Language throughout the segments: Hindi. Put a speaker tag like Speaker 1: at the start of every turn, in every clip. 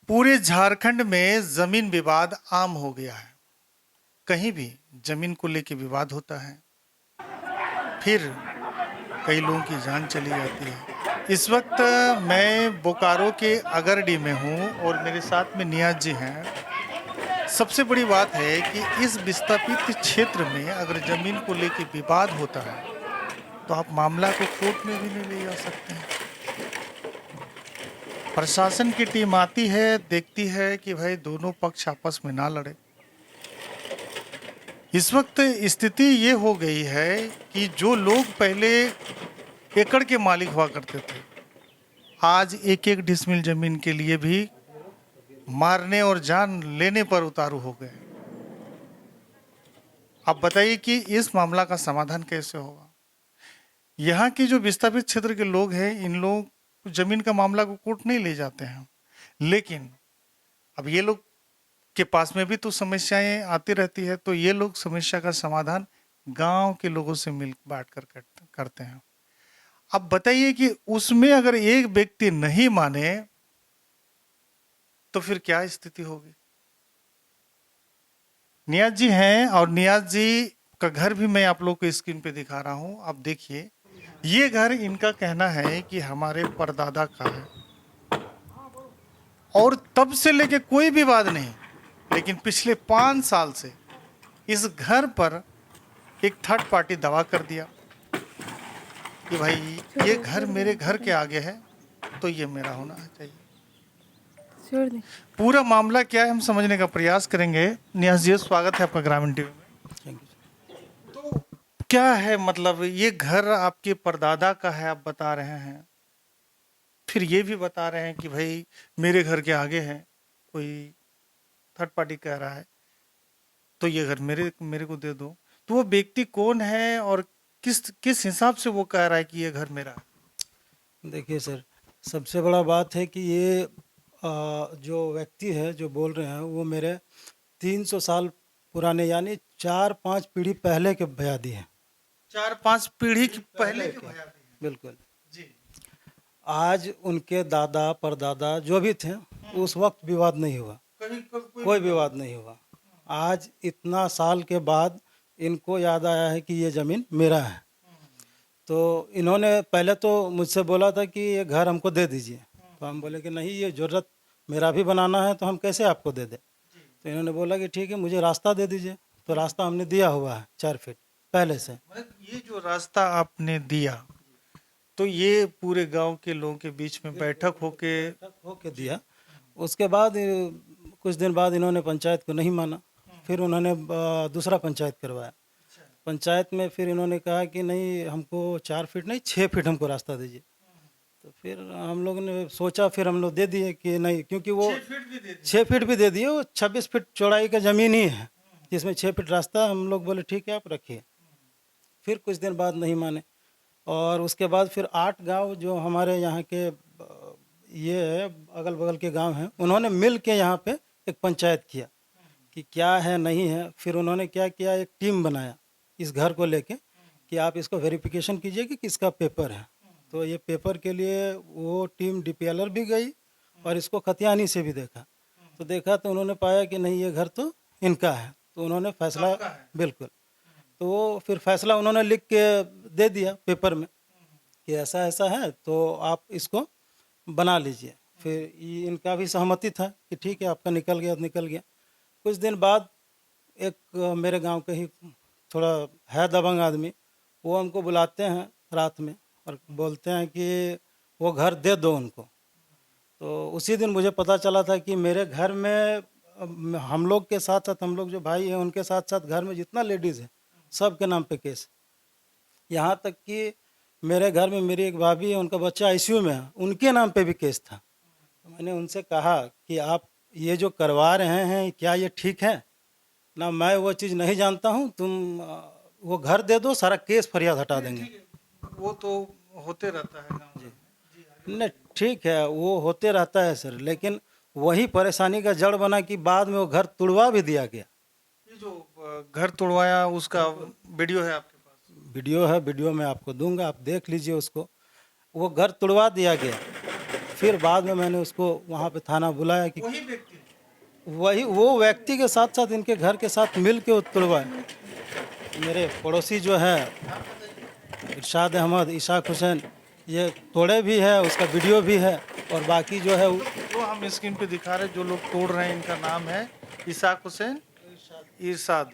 Speaker 1: पूरे झारखंड में जमीन विवाद आम हो गया है। कहीं भी जमीन को लेकर विवाद होता है, फिर कई लोगों की जान चली जाती है। इस वक्त मैं बोकारो के अगरडी में हूँ और मेरे साथ में नियाज जी हैं। सबसे बड़ी बात है कि इस विस्थापित क्षेत्र में अगर जमीन को लेकर विवाद होता है तो आप मामला को कोर्ट में भी नहीं ले जा सकते हैं। प्रशासन की टीम आती है, देखती है कि भाई दोनों पक्ष आपस में ना लड़े। इस वक्त स्थिति ये हो गई है कि जो लोग पहले एकड़ के मालिक हुआ करते थे, आज एक एक डिसमिल जमीन के लिए भी मारने और जान लेने पर उतारू हो गए। अब बताइए कि इस मामला का समाधान कैसे होगा। यहाँ की जो विस्थापित क्षेत्र के लोग हैं, इन लोग जमीन का मामला को कोर्ट नहीं ले जाते हैं, लेकिन अब ये लोग के पास में भी तो समस्याएं आती रहती है, तो ये लोग समस्या का समाधान गांव के लोगों से मिल बांट कर करते हैं। अब बताइए कि उसमें अगर एक व्यक्ति नहीं माने तो फिर क्या स्थिति होगी। नियाज जी हैं और नियाज जी का घर भी मैं आप लोग को स्क्रीन पे दिखा रहा हूं। आप देखिए, ये घर इनका कहना है कि हमारे परदादा का है और तब से लेके कोई विवाद नहीं, लेकिन पिछले 5 साल से इस घर पर एक थर्ड पार्टी दावा कर दिया कि भाई ये घर मेरे घर के आगे है तो ये मेरा होना चाहिए। पूरा मामला क्या है हम समझने का प्रयास करेंगे। नियाज जी, स्वागत है आपका ग्रामीण टीवी में।
Speaker 2: Thank you.
Speaker 1: तो क्या है, मतलब ये घर आपके परदादा का है आप बता रहे हैं, फिर ये भी बता रहे हैं कि भाई मेरे घर के आगे है, कोई थर्ड पार्टी कह रहा है तो ये घर मेरे मेरे को दे दो। तो वो व्यक्ति कौन है और किस किस हिसाब से वो कह रहा है कि ये घर मेरा है।
Speaker 2: देखिए सर, सबसे बड़ा बात है कि ये जो व्यक्ति है जो बोल रहे हैं वो मेरे 300 साल पुराने यानी 4-5 पीढ़ी पहले के बयादी हैं।
Speaker 1: 4-5 पीढ़ी की पहले के भैया थे।
Speaker 2: बिल्कुल।
Speaker 1: जी।
Speaker 2: आज उनके दादा परदादा जो भी थे उस वक्त विवाद नहीं हुआ,
Speaker 1: कहीं
Speaker 2: कोई विवाद नहीं हुआ। आज इतना साल के बाद इनको याद आया है कि ये ज़मीन मेरा है। तो इन्होंने पहले तो मुझसे बोला था कि ये घर हमको दे दीजिए, तो हम बोले कि नहीं, ये ज़रूरत मेरा भी बनाना है तो हम कैसे आपको दे दें। तो इन्होंने बोला कि ठीक है, मुझे रास्ता दे दीजिए। तो रास्ता हमने दिया हुआ है 4 फीट पहले से।
Speaker 1: मतलब ये जो रास्ता आपने दिया तो ये पूरे गांव के लोगों के बीच में बैठक
Speaker 2: होके दिया। उसके बाद कुछ दिन बाद इन्होंने पंचायत को नहीं माना, फिर उन्होंने दूसरा पंचायत करवाया। पंचायत में फिर इन्होंने कहा कि नहीं, हमको 4 फीट नहीं 6 फीट हमको रास्ता दीजिए। तो फिर हम लोगों ने सोचा, फिर हम लोग दे दिए कि नहीं, क्योंकि वो 6 फीट भी दे दिए। वो 26 फीट चौड़ाई का ज़मीन ही है जिसमें 6 फीट रास्ता। हम लोग बोले ठीक है, आप रखिए। फिर कुछ दिन बाद नहीं माने, और उसके बाद फिर 8 गांव जो हमारे यहाँ के ये अगल बगल के गांव हैं, उन्होंने मिल के यहाँ पे एक पंचायत किया कि क्या है नहीं है। फिर उन्होंने क्या किया, एक टीम बनाया इस घर को लेके कि आप इसको वेरिफिकेशन कीजिए कि किसका पेपर है। तो ये पेपर के लिए वो टीम डीपीएलआर भी गई और इसको खतियानी से भी देखा। तो देखा तो उन्होंने पाया कि नहीं, ये घर तो इनका है। तो उन्होंने फैसला, बिल्कुल, तो वो फिर फैसला उन्होंने लिख के दे दिया पेपर में कि ऐसा ऐसा है, तो आप इसको बना लीजिए। फिर इनका भी सहमति था कि ठीक है, आपका निकल गया तो निकल गया। कुछ दिन बाद एक मेरे गांव के ही थोड़ा है दबंग आदमी, वो हमको बुलाते हैं रात में और बोलते हैं कि वो घर दे दो उनको। तो उसी दिन मुझे पता चला था कि मेरे घर में हम लोग के साथ साथ, हम लोग जो भाई हैं उनके साथ साथ घर में जितना लेडीज़ है सब के नाम पे केस। यहाँ तक कि मेरे घर में मेरी एक भाभी है, उनका बच्चा आईसीयू में है, उनके नाम पे भी केस था। तो मैंने उनसे कहा कि आप ये जो करवा रहे हैं क्या ये ठीक है ना, मैं वो चीज़ नहीं जानता हूँ, तुम वो घर दे दो, सारा केस फरियाद हटा देंगे।
Speaker 1: वो तो होते रहता है गाँव में। जी।
Speaker 2: नहीं, ठीक है, वो होते रहता है सर, लेकिन वही परेशानी का जड़ बना कि बाद में वो घर तुड़वा भी दिया गया।
Speaker 1: ये जो घर तोड़वाया उसका वीडियो है आपके पास?
Speaker 2: वीडियो है, वीडियो मैं आपको दूंगा, आप देख लीजिए उसको। वो घर तुड़वा दिया गया। फिर बाद में मैंने उसको वहाँ पे थाना बुलाया कि
Speaker 1: वही व्यक्ति
Speaker 2: वही वो व्यक्ति के साथ साथ इनके घर के साथ मिल के वो तुड़वाए। मेरे पड़ोसी जो है इरशाद अहमद, इशाक हुसैन, ये तोड़े भी है, उसका वीडियो भी है। और बाकी जो है
Speaker 1: जो हम स्क्रीन पे दिखा रहे हैं, जो लोग तोड़ रहे हैं, इनका नाम है इसाक हुसैन, इरशाद।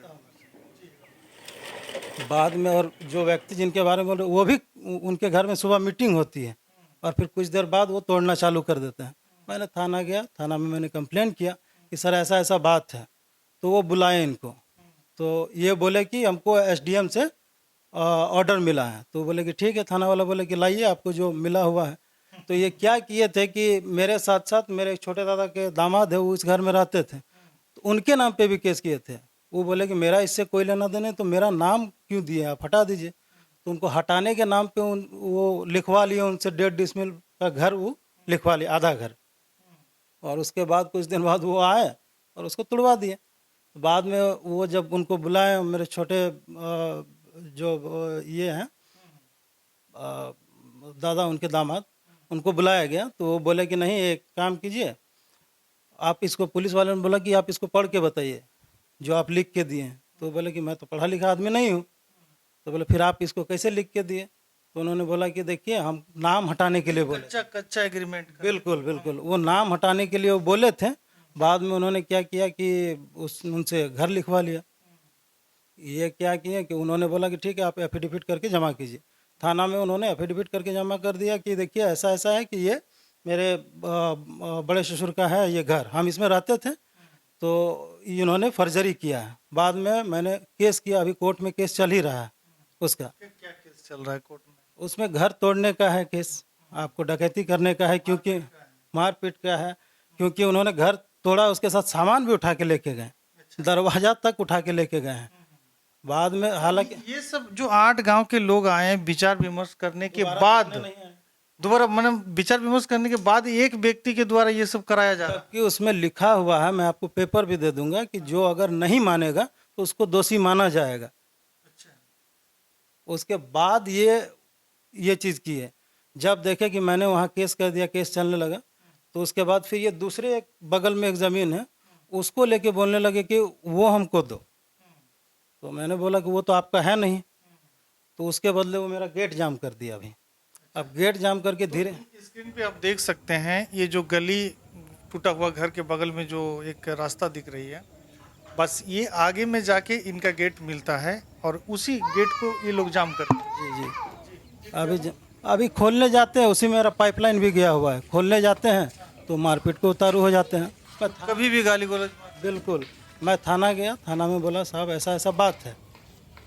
Speaker 2: बाद में और जो व्यक्ति जिनके बारे में बोल रहे वो भी उनके घर में सुबह मीटिंग होती है और फिर कुछ देर बाद वो तोड़ना चालू कर देते हैं। मैंने थाना गया, थाना में मैंने कंप्लेंट किया कि सर ऐसा ऐसा बात है। तो वो बुलाए इनको, तो ये बोले कि हमको एसडीएम से ऑर्डर मिला है। तो बोले कि ठीक है, थाना वाला बोले कि लाइए आपको जो मिला हुआ है। तो ये क्या किए थे कि मेरे साथ साथ मेरे छोटे दादा के दामाद है, वो इस घर में रहते थे, तो उनके नाम पे भी केस किए थे। वो बोले कि मेरा इससे कोई लेना देना, तो मेरा नाम क्यों दिए, आप हटा दीजिए। तो उनको हटाने के नाम पे वो लिखवा लिए उनसे 1.5 डिसमिल का घर वो लिखवा लिया, आधा घर। और उसके बाद कुछ दिन बाद वो आए और उसको तुड़वा दिए। बाद में वो जब उनको बुलाए, मेरे छोटे जो ये हैं दादा, उनके दामाद, उनको बुलाया गया। तो वो बोले कि नहीं, एक काम कीजिए, आप इसको, पुलिस वाले ने बोला कि आप इसको पढ़ के बताइए जो आप लिख के दिए हैं। तो बोले कि मैं तो पढ़ा लिखा आदमी नहीं हूँ। तो बोले फिर आप इसको कैसे लिख के दिए? तो उन्होंने बोला कि देखिए, हम नाम हटाने के लिए बोले।
Speaker 1: कच्चा कच्चा एग्रीमेंट
Speaker 2: बिल्कुल बिल्कुल, वो नाम हटाने के लिए वो बोले थे। बाद में उन्होंने क्या किया कि उनसे घर लिखवा लिया। ये क्या किया कि उन्होंने बोला कि ठीक है, आप एफिडेविट करके जमा कीजिए। थाना में उन्होंने एफिडेविट करके जमा कर दिया कि देखिए ऐसा ऐसा है कि ये मेरे बड़े ससुर का है ये घर, हम इसमें रहते थे। तो इन्होंने फर्जरी किया है। बाद में मैंने केस किया, अभी कोर्ट में केस चल ही रहा है उसका।
Speaker 1: क्या केस चल रहा है कोर्ट में?
Speaker 2: उसमें घर तोड़ने का है केस, आपको डकैती करने का है, क्योंकि मारपीट का है, क्योंकि उन्होंने घर तोड़ा, उसके साथ सामान भी उठा के लेके गए, दरवाजा तक उठा के लेके गए हैं। बाद में हालांकि
Speaker 1: ये सब जो 8 गांव के लोग आए हैं, विचार विमर्श करने के बाद, दोबारा मतलब विचार विमर्श करने के बाद एक व्यक्ति के द्वारा ये सब कराया जा रहा है।
Speaker 2: कि उसमें लिखा हुआ है, मैं आपको पेपर भी दे दूंगा, कि जो अगर नहीं मानेगा तो उसको दोषी माना जाएगा। उसके बाद ये चीज़ की है। जब देखे कि मैंने वहाँ केस कर दिया, केस चलने लगा, तो उसके बाद फिर ये दूसरे एक बगल में एक ज़मीन है, उसको लेके बोलने लगे कि वो हमको दो। तो मैंने बोला कि वो तो आपका है नहीं। तो उसके बदले वो मेरा गेट जाम कर दिया। अभी अब गेट जाम करके धीरे,
Speaker 1: स्क्रीन पे आप देख सकते हैं, ये जो गली टूटा हुआ घर के बगल में जो एक रास्ता दिख रही है, बस ये आगे में जाके इनका गेट मिलता है और उसी गेट को ये लोग जाम करते हैं।
Speaker 2: जी जी, अभी खोलने जाते हैं, उसी में मेरा पाइपलाइन भी गया हुआ है। खोलने जाते हैं तो मारपीट को उतारू हो जाते हैं।
Speaker 1: कभी भी गाली गलौज।
Speaker 2: बिल्कुल, मैं थाना गया, थाना में बोला साहब ऐसा ऐसा बात है।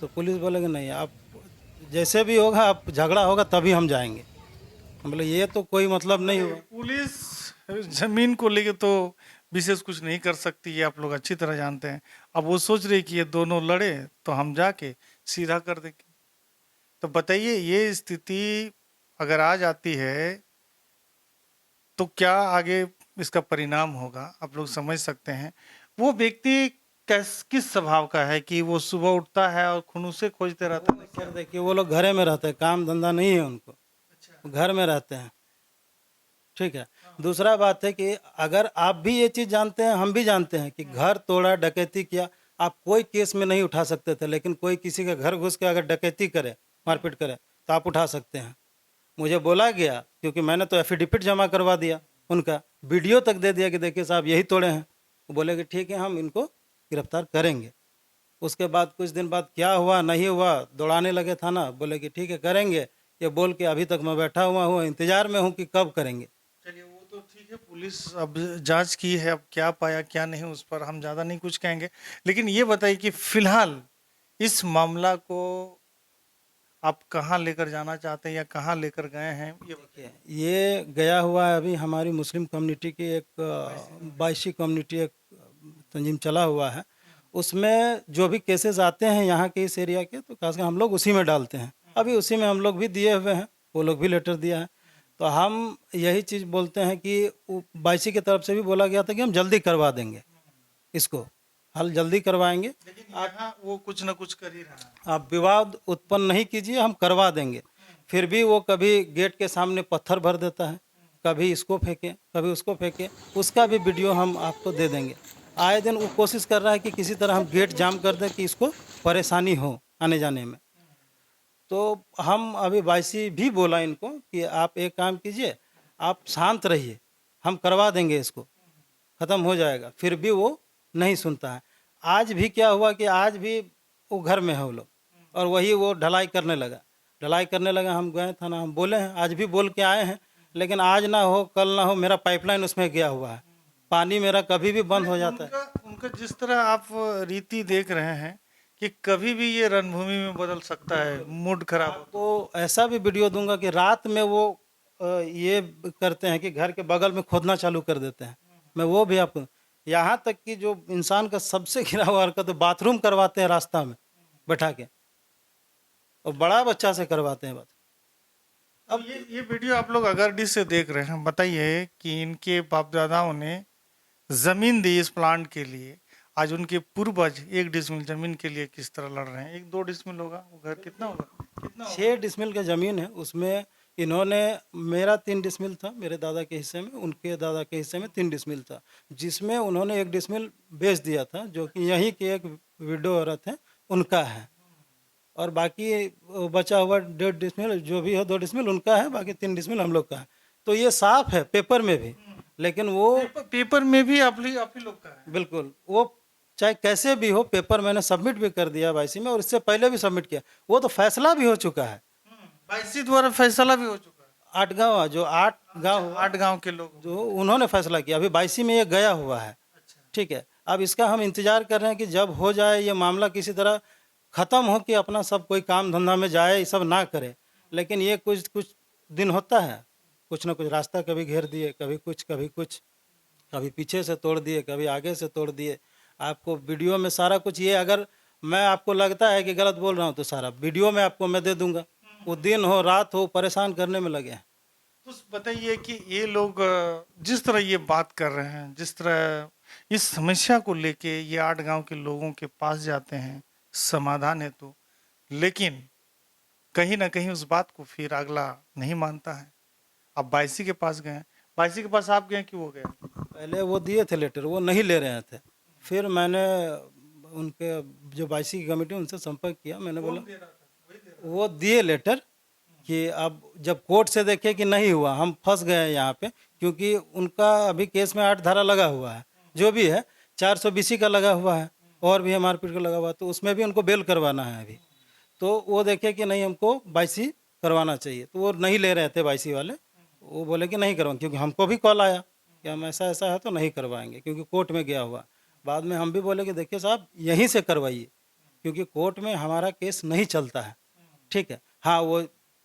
Speaker 2: तो पुलिस बोले कि नहीं, आप जैसे भी होगा, आप झगड़ा होगा तभी हम जाएंगे। हम बोले ये तो कोई मतलब नहीं हुआ।
Speaker 1: पुलिस जमीन को लेके तो विशेष कुछ नहीं कर सकती, ये आप लोग अच्छी तरह जानते हैं। अब वो सोच रहे कि ये दोनों लड़े तो हम जाके सीधा कर देंगे। तो बताइए, ये स्थिति अगर आ जाती है तो क्या आगे इसका परिणाम होगा, आप लोग समझ सकते हैं। वो व्यक्ति किस स्वभाव का है कि वो सुबह उठता है और खुनूसे खोजते रहता है?
Speaker 2: सर देखिए, वो लोग घरे में रहते हैं, काम धंधा नहीं है उनको, वो घर में रहते हैं। ठीक है। दूसरा बात है कि अगर आप भी ये चीज़ जानते हैं, हम भी जानते हैं कि घर तोड़ा, डकैती किया, आप कोई केस में नहीं उठा सकते थे, लेकिन कोई किसी के घर घुस के अगर डकैती करे, मारपीट करे, तो आप उठा सकते हैं। मुझे बोला गया, क्योंकि मैंने तो एफिडेविट जमा करवा दिया, उनका वीडियो तक दे दिया कि देखिए साहब यही तोड़े हैं। वो बोले कि ठीक है, हम इनको गिरफ्तार करेंगे। उसके बाद कुछ दिन बाद क्या हुआ नहीं हुआ, दौड़ाने लगे थाना, बोले कि ठीक है करेंगे। ये बोल के अभी तक मैं बैठा हुआ हूँ, इंतजार में हूँ कि कब करेंगे।
Speaker 1: चलिए, वो तो ठीक है, पुलिस अब जांच की है, अब क्या पाया क्या नहीं उस पर हम ज़्यादा नहीं कुछ कहेंगे। लेकिन ये बताइए कि फिलहाल इस मामला को आप कहाँ लेकर जाना चाहते हैं या कहाँ लेकर गए हैं, ये बताइए।
Speaker 2: ये गया हुआ है, अभी हमारी मुस्लिम कम्युनिटी की एक बायसी कम्युनिटी एक तंजीम चला हुआ है, उसमें जो भी केसेस आते हैं यहाँ के इस एरिया के, तो खासकर हम लोग उसी में डालते हैं। अभी उसी में हम लोग भी दिए हुए हैं, वो लोग भी लेटर दिया है। तो हम यही चीज़ बोलते हैं कि बायसी की तरफ से भी बोला गया था कि हम जल्दी करवा देंगे, इसको हल जल्दी करवाएंगे।
Speaker 1: लेकिन यहाँ वो कुछ ना कुछ कर ही रहा है।
Speaker 2: आप विवाद उत्पन्न नहीं कीजिए, हम करवा देंगे। फिर भी वो कभी गेट के सामने पत्थर भर देता है, कभी इसको फेंके कभी उसको फेंके, उसका भी वीडियो हम आपको दे देंगे। आए दिन वो कोशिश कर रहा है कि किसी तरह हम गेट जाम कर दें कि इसको परेशानी हो आने जाने में। तो हम अभी वाईसी भी बोला इनको कि आप एक काम कीजिए, आप शांत रहिए, हम करवा देंगे इसको, ख़त्म हो जाएगा। फिर भी वो नहीं सुनता है। आज भी क्या हुआ कि आज भी वो घर में है वो लोग, और वही वो ढलाई करने लगा। हम गए थाना, हम बोले हैं, आज भी बोल के आए हैं, लेकिन आज ना हो कल ना हो, मेरा पाइपलाइन उसमें गया हुआ है, पानी मेरा कभी भी बंद हो जाता है।
Speaker 1: उनका जिस तरह आप रीति देख रहे हैं कि कभी भी ये रणभूमि में बदल सकता है, मूड खराब हो।
Speaker 2: तो ऐसा भी वीडियो दूंगा कि रात में वो ये करते हैं कि घर के बगल में खोदना चालू कर देते हैं। मैं वो भी आपको, यहाँ तक कि जो इंसान का सबसे घिरा हुआ हरकत, तो बाथरूम करवाते हैं रास्ता में बैठा के, और बड़ा बच्चा से करवाते हैं बात।
Speaker 1: अब ये वीडियो आप लोग अगरडी से देख रहे हैं, बताइए कि इनके बाप दादाओं ने जमीन दी इस प्लांट के लिए, आज उनके पूर्वज 1 डिसमिल जमीन के लिए किस तरह लड़ रहे हैं। 1-2 डिसमिल होगा वो घर, कितना होगा, कितना होगा?
Speaker 2: 6 डिसमिल का ज़मीन है, उसमें इन्होंने, मेरा 3 डिसमिल था मेरे दादा के हिस्से में, उनके दादा के हिस्से में 3 डिसमिल था, जिसमें उन्होंने 1 डिसमिल बेच दिया था, जो कि यहीं के एक विडो औरत है उनका है, और बाकी बचा हुआ 1.5 डिसमिल जो भी है 2 डिसमिल उनका है, बाकी 3 डिसमिल हम लोग का है। तो ये साफ है पेपर में भी, लेकिन वो
Speaker 1: पेपर में भी आप ही लोग का है।
Speaker 2: बिल्कुल, वो चाहे कैसे भी हो, पेपर मैंने सबमिट भी कर दिया वाईसी में, और इससे पहले भी सबमिट किया, वो तो फैसला भी हो चुका है।
Speaker 1: वाईसी द्वारा फैसला भी हो चुका है।
Speaker 2: 8 गाँव, जो 8 गाँव
Speaker 1: 8 गांव के लोग।
Speaker 2: जो उन्होंने फैसला किया, अभी वाईसी में ये गया हुआ है। ठीक है, अब इसका हम इंतजार कर रहे हैं कि जब हो जाए ये मामला, किसी तरह ख़त्म हो कि अपना सब कोई काम धंधा में जाए, ये सब ना करे। लेकिन ये कुछ कुछ दिन होता है, कुछ ना कुछ रास्ता कभी घेर दिए, कभी कुछ, कभी पीछे से तोड़ दिए, कभी आगे से तोड़ दिए। आपको वीडियो में सारा कुछ, ये अगर मैं आपको लगता है कि गलत बोल रहा हूँ तो सारा वीडियो में आपको मैं दे दूंगा। वो दिन हो रात हो परेशान करने में लगे हैं।
Speaker 1: तो बताइए कि ये लोग जिस तरह ये बात कर रहे हैं, जिस तरह इस समस्या को लेके ये 8 गांव के लोगों के पास जाते हैं समाधान हेतु, लेकिन कहीं ना कहीं उस बात को फिर अगला नहीं मानता है। अब बाईसी के पास गए, बाईसी के पास आप गए कि वो गए?
Speaker 2: पहले वो दिए थे लेटर, वो नहीं ले रहे थे। फिर मैंने उनके जो वाईसी की कमेटी, उनसे संपर्क किया। मैंने बोला, वो दिए लेटर कि अब जब कोर्ट से देखे कि नहीं हुआ, हम फंस गए हैं यहाँ पे, क्योंकि उनका अभी केस में 8 धारा लगा हुआ है, जो भी है 420 का लगा हुआ है, और भी है मारपीट का लगा हुआ है, तो उसमें भी उनको बेल करवाना है अभी। तो वो देखे कि नहीं, हमको वाईसी करवाना चाहिए, तो वो नहीं ले रहे थे वाईसी वाले। वो बोले कि नहीं करवाएंगे, क्योंकि हमको भी कॉल आया कि हम ऐसा ऐसा है तो नहीं करवाएंगे, क्योंकि कोर्ट में गया हुआ। बाद में हम भी बोले कि देखिए साहब, यहीं से करवाइए, क्योंकि कोर्ट में हमारा केस नहीं चलता है। ठीक है, हाँ, वो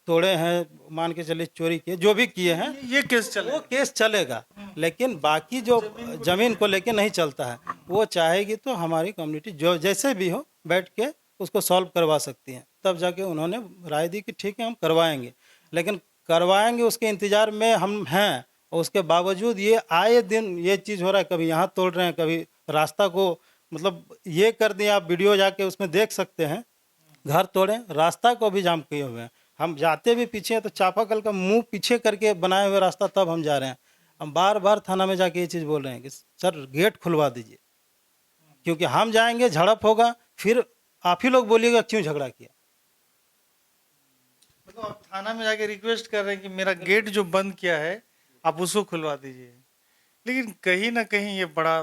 Speaker 2: तोड़े हैं, मान के चलिए चोरी किए, जो भी किए हैं,
Speaker 1: ये केस चले,
Speaker 2: वो केस चलेगा, लेकिन बाकी जो जमीन को लेके नहीं चलता है। वो चाहेगी तो हमारी कम्युनिटी जो जैसे भी हो बैठ के उसको सॉल्व करवा सकती हैं। तब जाके उन्होंने राय दी कि ठीक है, हम करवाएंगे, लेकिन करवाएंगे उसके इंतजार में हम हैं। और उसके बावजूद ये आए दिन ये चीज़ हो रहा है, कभी यहाँ तोड़ रहे हैं, कभी रास्ता को, मतलब ये कर दिया। आप वीडियो जाके उसमें देख सकते हैं, घर तोड़े, रास्ता को भी जाम किए हुए हैं। हम जाते भी पीछे हैं तो चापाकल का मुंह पीछे करके बनाए हुए रास्ता, तब हम जा रहे हैं। हम बार बार थाना में जाके ये चीज़ बोल रहे हैं कि सर गेट खुलवा दीजिए, क्योंकि हम जाएंगे, झड़प होगा, फिर आप ही लोग बोलिएगा क्यों झगड़ा किया।
Speaker 1: मतलब आप थाना में जाके रिक्वेस्ट कर रहे हैं कि मेरा गेट जो बंद किया है आप उसको खुलवा दीजिए। लेकिन कहीं ना कहीं ये बड़ा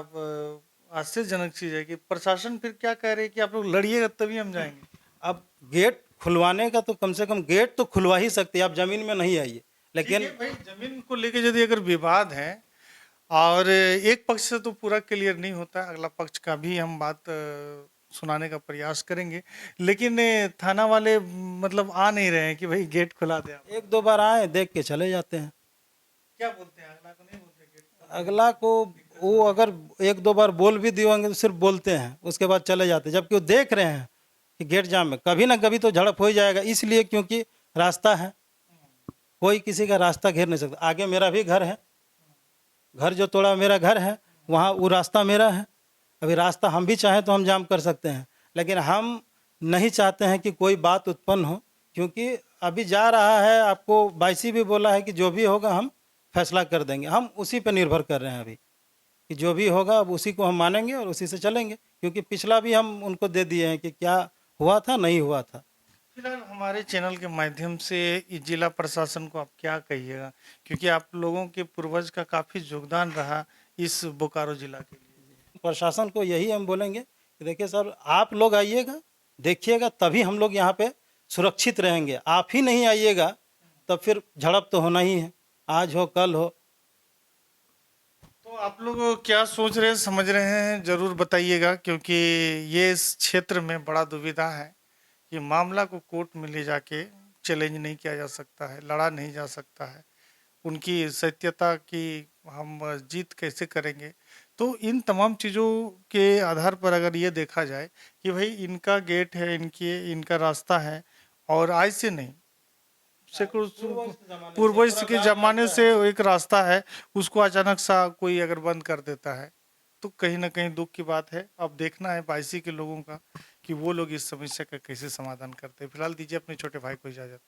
Speaker 1: आश्चर्यजनक चीज है कि प्रशासन फिर क्या कह रहे हैं कि आप लोग लड़िएगा तभी हम जाएंगे।
Speaker 2: अब गेट खुलवाने का तो कम से कम गेट तो खुलवा ही सकते हैं, आप जमीन में नहीं आइए। लेकिन
Speaker 1: ठीक है भाई, जमीन को लेके यदि अगर विवाद है और एक पक्ष से तो पूरा क्लियर नहीं होता, अगला पक्ष का भी हम बात सुनाने का प्रयास करेंगे, लेकिन थाना वाले मतलब आ नहीं रहे हैं कि भाई गेट खुला दे आप।
Speaker 2: 1-2 बार आए, देख के चले जाते हैं।
Speaker 1: क्या बोलते हैं, अगला को नहीं बोलते गेट?
Speaker 2: अगला को वो अगर 1-2 बार बोल भी दिए होंगे तो सिर्फ बोलते हैं, उसके बाद चले जाते हैं, जबकि वो देख रहे हैं कि गेट जाम है, कभी ना कभी तो झड़प हो ही जाएगा। इसलिए क्योंकि रास्ता है, कोई किसी का रास्ता घेर नहीं सकता। आगे मेरा भी घर है, घर जो तोड़ा मेरा घर है, वहाँ वो रास्ता मेरा है। अभी रास्ता हम भी चाहें तो हम जाम कर सकते हैं, लेकिन हम नहीं चाहते हैं कि कोई बात उत्पन्न हो, क्योंकि अभी जा रहा है। आपको वाईसी भी बोला है कि जो भी होगा हम फैसला कर देंगे। हम उसी पे निर्भर कर रहे हैं अभी कि जो भी होगा अब उसी को हम मानेंगे और उसी से चलेंगे, क्योंकि पिछला भी हम उनको दे दिए हैं कि क्या हुआ था नहीं हुआ था।
Speaker 1: फिलहाल हमारे चैनल के माध्यम से इस जिला प्रशासन को आप क्या कहिएगा, क्योंकि आप लोगों के पूर्वज का काफी योगदान रहा इस बोकारो जिला के लिए।
Speaker 2: प्रशासन को यही हम बोलेंगे कि देखिए सर, आप लोग आइएगा, देखिएगा, तभी हम लोग यहाँ पे सुरक्षित रहेंगे। आप ही नहीं आइएगा तब फिर झड़प तो होना ही है, आज हो कल हो।
Speaker 1: तो आप लोग क्या सोच रहे हैं, समझ रहे हैं, जरूर बताइएगा, क्योंकि ये इस क्षेत्र में बड़ा दुविधा है कि मामला को कोर्ट में ले जाके चैलेंज नहीं किया जा सकता है, लड़ा नहीं जा सकता है, उनकी सत्यता की हम जीत कैसे करेंगे। तो इन तमाम चीज़ों के आधार पर अगर ये देखा जाए कि भाई इनका गेट है, इनका रास्ता है, और आज से नहीं, सैकड़ों पूर्वज के जमाने से एक रास्ता है, उसको अचानक सा कोई अगर बंद कर देता है तो कहीं ना कहीं दुख की बात है। अब देखना है बाईसी के लोगों का कि वो लोग इस समस्या का कैसे समाधान करते हैं। फिलहाल दीजिए अपने छोटे भाई को इजाजत।